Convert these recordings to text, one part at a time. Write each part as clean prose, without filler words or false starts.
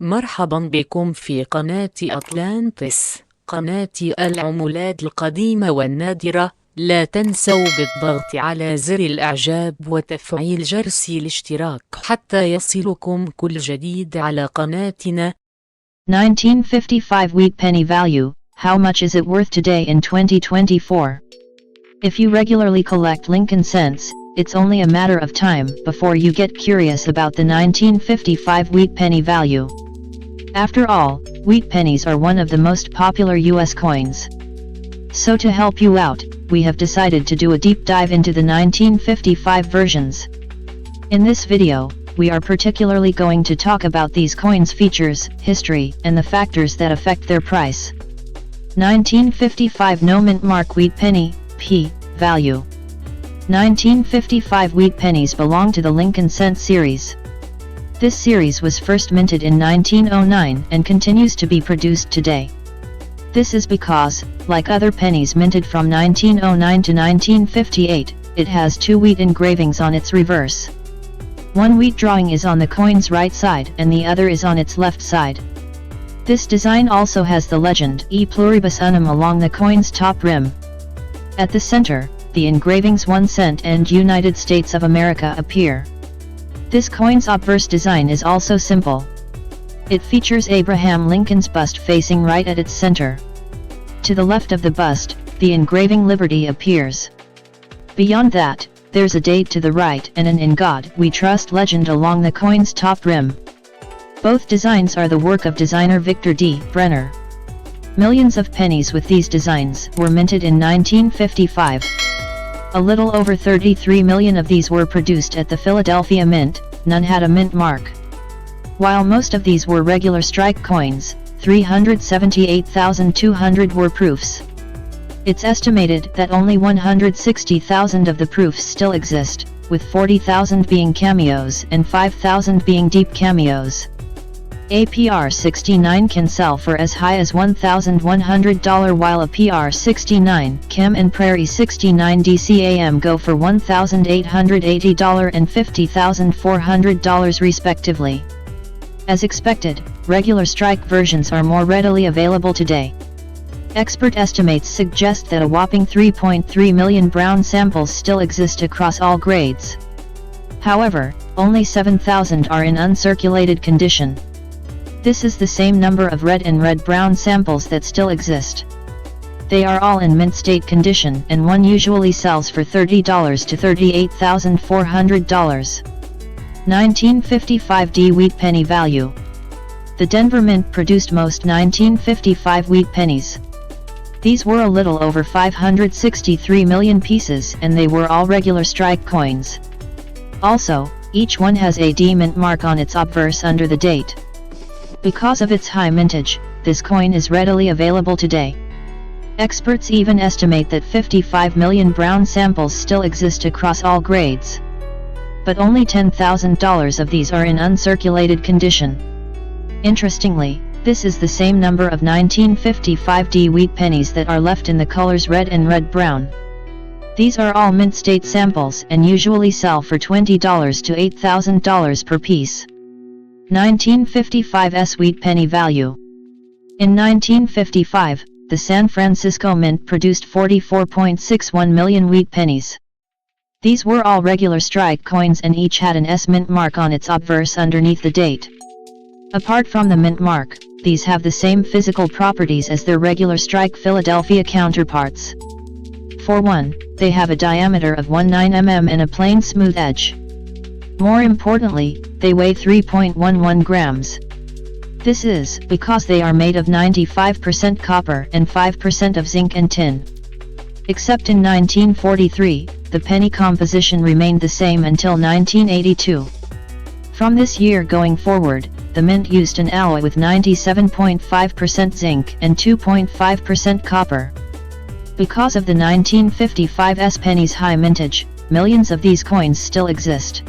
مرحبا بكم في قناة أطلانتس، قناة العملات القديمة والنادرة. لا تنسوا بالضغط على زر الإعجاب وتفعيل جرس الاشتراك حتى يصلكم كل جديد على قناتنا. 1955 wheat penny value, how much is it worth today in 2024? If you regularly collect Lincoln cents, it's only a matter of time before you get curious about the 1955 wheat penny value. After all, wheat pennies are one of the most popular US coins. So to help you out, we have decided to do a deep dive into the 1955 versions. In this video, we are particularly going to talk about these coins' features, history, and the factors that affect their price. 1955 No Mint Mark Wheat Penny, P. Value. 1955 wheat pennies belong to the Lincoln Cent series. This series was first minted in 1909 and continues to be produced today. This is because, like other pennies minted from 1909 to 1958, it has two wheat engravings on its reverse. One wheat drawing is on the coin's right side and the other is on its left side. This design also has the legend E pluribus unum along the coin's top rim. At the center, the engravings 1 cent and United States of America appear. This coin's obverse design is also simple. It features Abraham Lincoln's bust facing right at its center. To the left of the bust, the engraving Liberty appears. Beyond that, there's a date to the right and an In God We Trust legend along the coin's top rim. Both designs are the work of designer Victor D. Brenner. Millions of pennies with these designs were minted in 1955. A little over 33 million of these were produced at the Philadelphia Mint. None had a mint mark. While most of these were regular strike coins, 378,200 were proofs. It's estimated that only 160,000 of the proofs still exist, with 40,000 being cameos and 5,000 being deep cameos. A PR69 can sell for as high as $1,100 while a PR69 Chem and Prairie 69 DCAM go for $1,880 and $50,400 respectively. As expected, regular strike versions are more readily available today. Expert estimates suggest that a whopping 3.3 million brown samples still exist across all grades. However, only 7,000 are in uncirculated condition. This is the same number of red and red-brown samples that still exist. They are all in mint state condition and one usually sells for $30 to $38,400. 1955 D Wheat Penny Value. The Denver Mint produced most 1955 wheat pennies. These were a little over 563 million pieces and they were all regular strike coins. Also, each one has a D mint mark on its obverse under the date. Because of its high mintage, this coin is readily available today. Experts even estimate that 55 million brown samples still exist across all grades. But only $10,000 of these are in uncirculated condition. Interestingly, this is the same number of 1955 D wheat pennies that are left in the colors red and red-brown. These are all mint state samples and usually sell for $20 to $8,000 per piece. 1955 S Wheat Penny Value. In 1955, the San Francisco Mint produced 44.61 million wheat pennies. These were all regular strike coins and each had an S mint mark on its obverse underneath the date. Apart from the mint mark, these have the same physical properties as their regular strike Philadelphia counterparts. For one, they have a diameter of 19 mm and a plain smooth edge. More importantly, they weigh 3.11 grams. This is because they are made of 95% copper and 5% of zinc and tin. Except in 1943, the penny composition remained the same until 1982. From this year going forward, the mint used an alloy with 97.5% zinc and 2.5% copper. Because of the 1955 S penny's high mintage, millions of these coins still exist.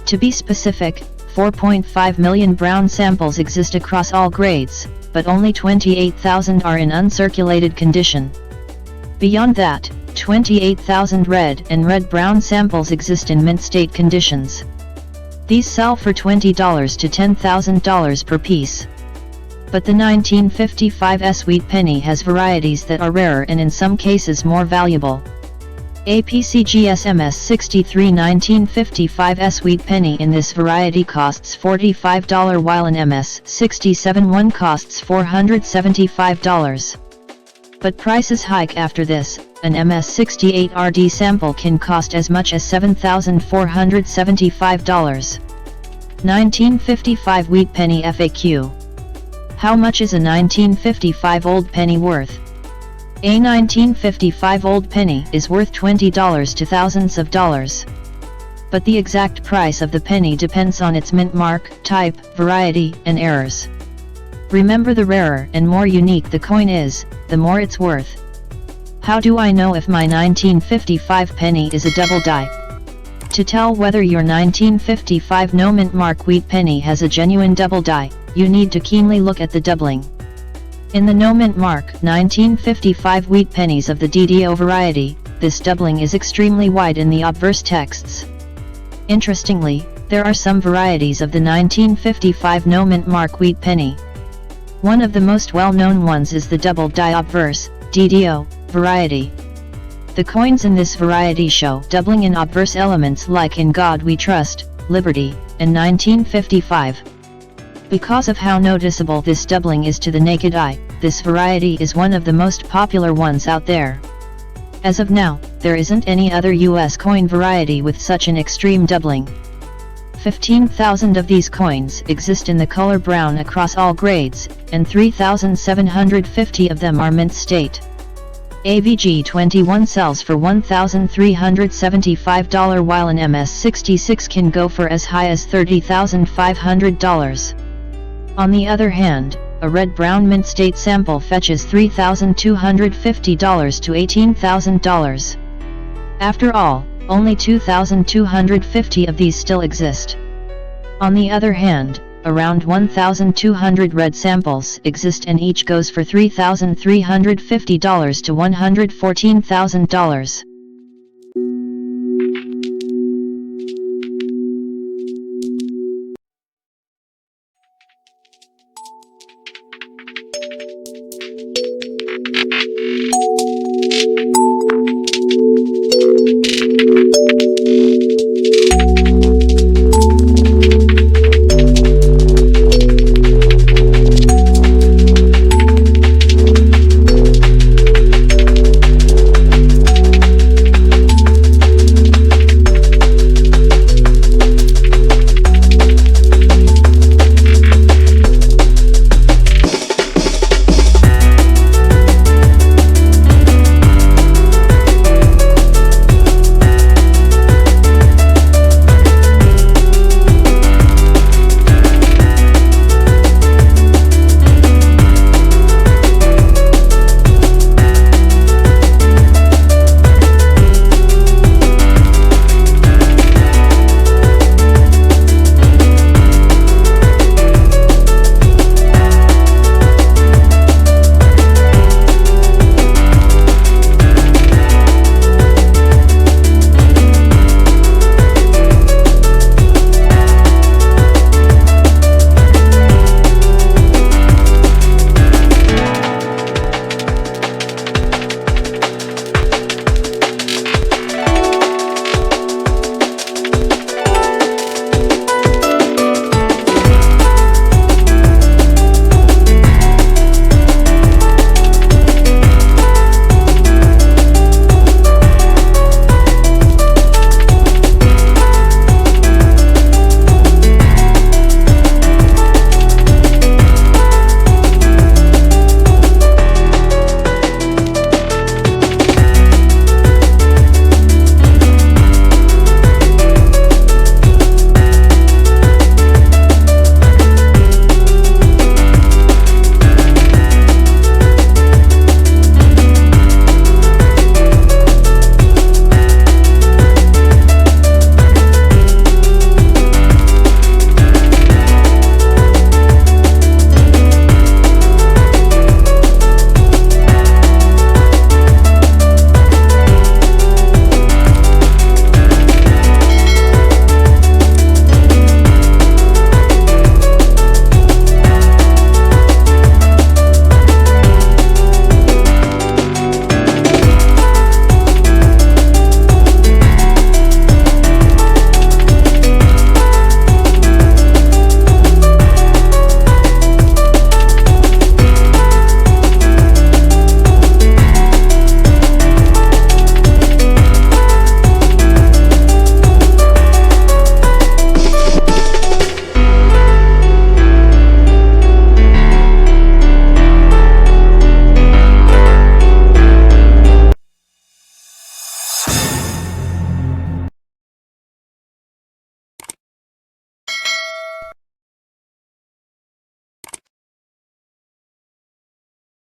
To be specific, 4.5 million brown samples exist across all grades, but only 28,000 are in uncirculated condition. Beyond that, 28,000 red and red-brown samples exist in mint state conditions. These sell for $20 to $10,000 per piece. But the 1955s wheat penny has varieties that are rarer and in some cases more valuable. APCGSMS 63 1955s wheat penny in this variety costs $45 while an MS 67 one costs $475. But prices hike after this. An MS 68 RD sample can cost as much as $7,475. 1955 wheat penny FAQ. How much is a 1955 old penny worth? A 1955 old penny is worth $20 to thousands of dollars. But the exact price of the penny depends on its mint mark, type, variety, and errors. Remember, the rarer and more unique the coin is, the more it's worth. How do I know if my 1955 penny is a double die? To tell whether your 1955 no mint mark wheat penny has a genuine double die, you need to keenly look at the doubling. In the no mint mark 1955 wheat pennies of the DDO variety, this doubling is extremely wide in the obverse texts. Interestingly, there are some varieties of the 1955 no mint mark wheat penny. One of the most well-known ones is the double die obverse, DDO, variety. The coins in this variety show doubling in obverse elements like "In God We Trust," "Liberty," and 1955. Because of how noticeable this doubling is to the naked eye, this variety is one of the most popular ones out there. As of now, there isn't any other US coin variety with such an extreme doubling. 15,000 of these coins exist in the color brown across all grades, and 3,750 of them are mint state. AVG 21 sells for $1,375 while an MS 66 can go for as high as $30,500. On the other hand, a red-brown mint state sample fetches $3,250 to $18,000. After all, only 2,250 of these still exist. On the other hand, around 1,200 red samples exist and each goes for $3,350 to $114,000.